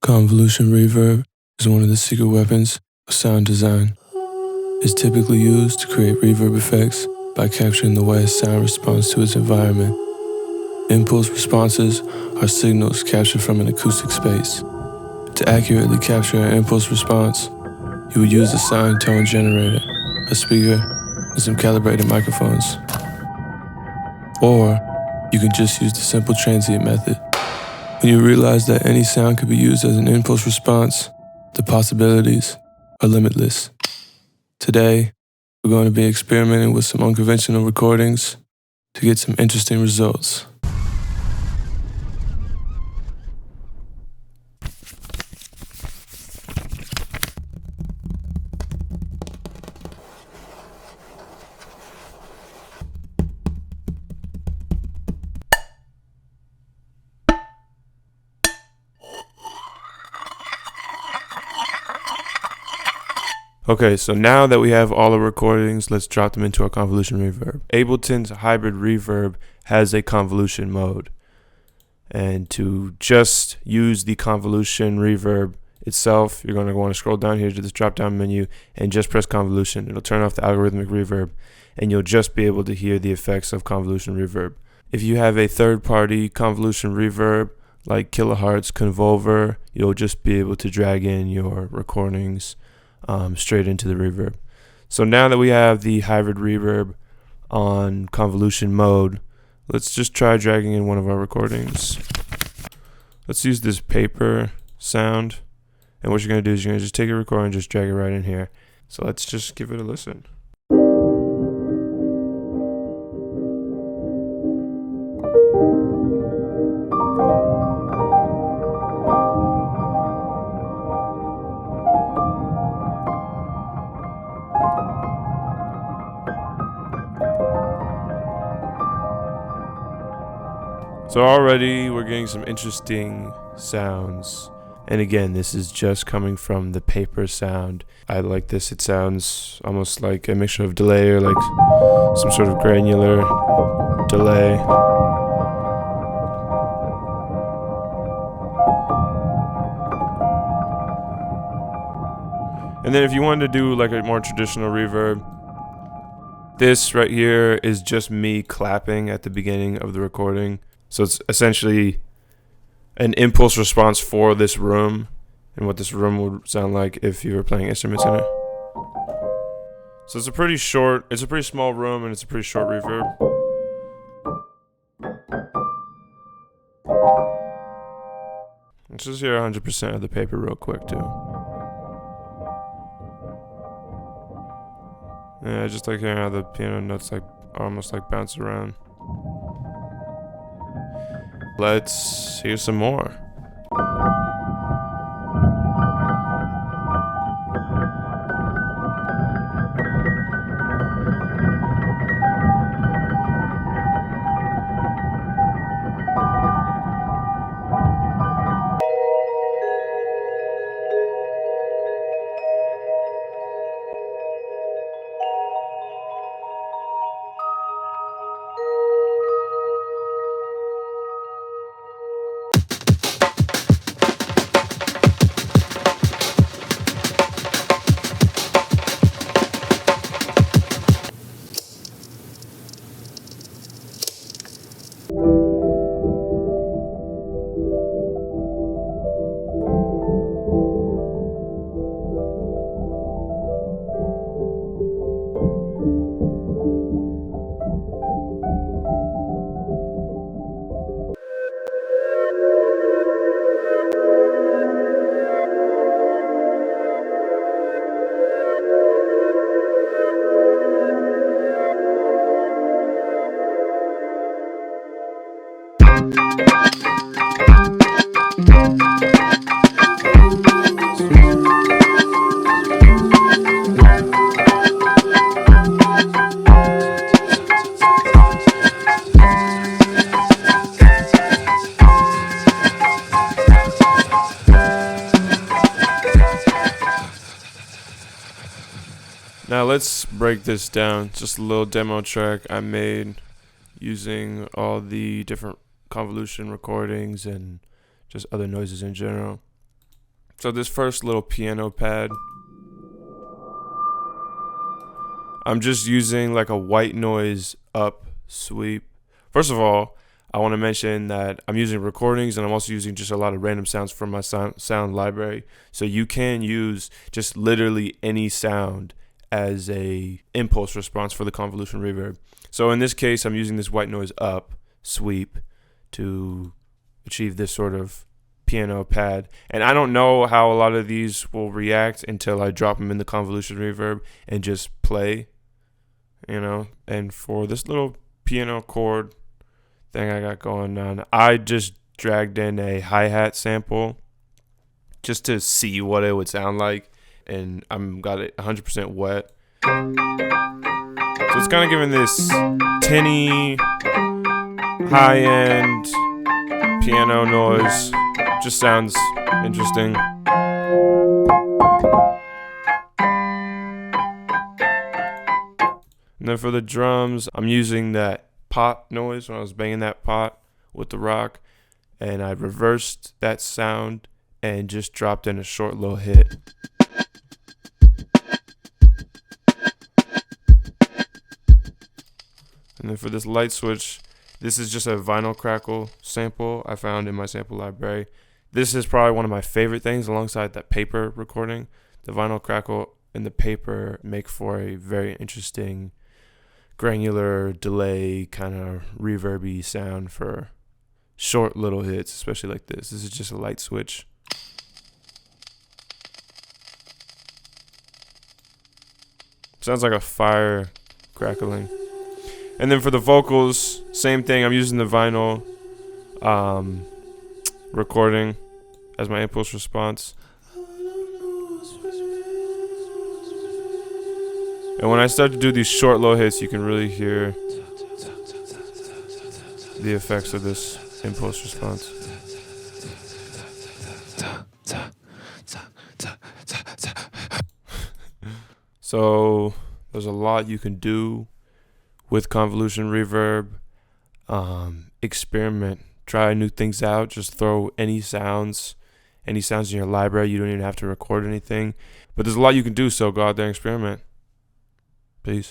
Convolution reverb is one of the secret weapons of sound design. It's typically used to create reverb effects by capturing the way a sound responds to its environment. Impulse responses are signals captured from an acoustic space. To accurately capture an impulse response, you would use a sine tone generator, a speaker, and some calibrated microphones. Or you can just use the simple transient method. When you realize that any sound could be used as an impulse response, the possibilities are limitless. Today, we're going to be experimenting with some unconventional recordings to get some interesting results. Okay, so now that we have all the recordings, let's drop them into our convolution reverb. Ableton's hybrid reverb has a convolution mode. And to just use the convolution reverb itself, you're going to want to scroll down here to this drop-down menu and just press convolution. It'll turn off the algorithmic reverb, and you'll just be able to hear the effects of convolution reverb. If you have a third-party convolution reverb, like Kilohertz Convolver, you'll just be able to drag in your recordings straight into the reverb. So now that we have the hybrid reverb on convolution mode, let's just try dragging in one of our recordings. Let's use this paper sound, and what you're going to do is you're going to just take a recording and just drag it right in here. So let's just give it a listen. So already we're getting some interesting sounds. And again, this is just coming from the paper sound. I like this. It sounds almost like a mixture of delay or like some sort of granular delay. And then if you wanted to do like a more traditional reverb, this right here is just me clapping at the beginning of the recording. So it's essentially an impulse response for this room and what this room would sound like if you were playing instruments in it. So it's a pretty small room, and it's a pretty short reverb. Let's just hear 100% of the paper real quick too. Yeah, I just like hearing how the piano notes almost bounce around. Let's hear some more. Now let's break this down. Just a little demo track I made using all the different convolution recordings and just other noises in general. So this first little piano pad, I'm just using like a white noise up sweep. First of all, I want to mention that I'm using recordings and I'm also using just a lot of random sounds from my sound library. So you can use just literally any sound as a impulse response for the convolution reverb. So in this case, I'm using this white noise up sweep to achieve this sort of piano pad. And I don't know how a lot of these will react until I drop them in the convolution reverb and just play, you know. And for this little piano chord thing I got going on, I just dragged in a hi-hat sample just to see what it would sound like, and I'm got it 100% wet. So it's kind of giving this tinny, high-end piano noise. Just sounds interesting. And then for the drums, I'm using that pot noise when I was banging that pot with the rock, and I reversed that sound and just dropped in a short little hit. And then for this light switch, this is just a vinyl crackle sample I found in my sample library. This is probably one of my favorite things alongside that paper recording. The vinyl crackle and the paper make for a very interesting granular delay kind of reverby sound for short little hits, especially like this. This is just a light switch. Sounds like a fire crackling. And then for the vocals, same thing. I'm using the vinyl recording as my impulse response. And when I start to do these short low hits, you can really hear the effects of this impulse response. So there's a lot you can do with convolution reverb. Experiment, try new things out. Just throw any sounds in your library. You don't even have to record anything, but there's a lot you can do, so go out there and experiment. Peace.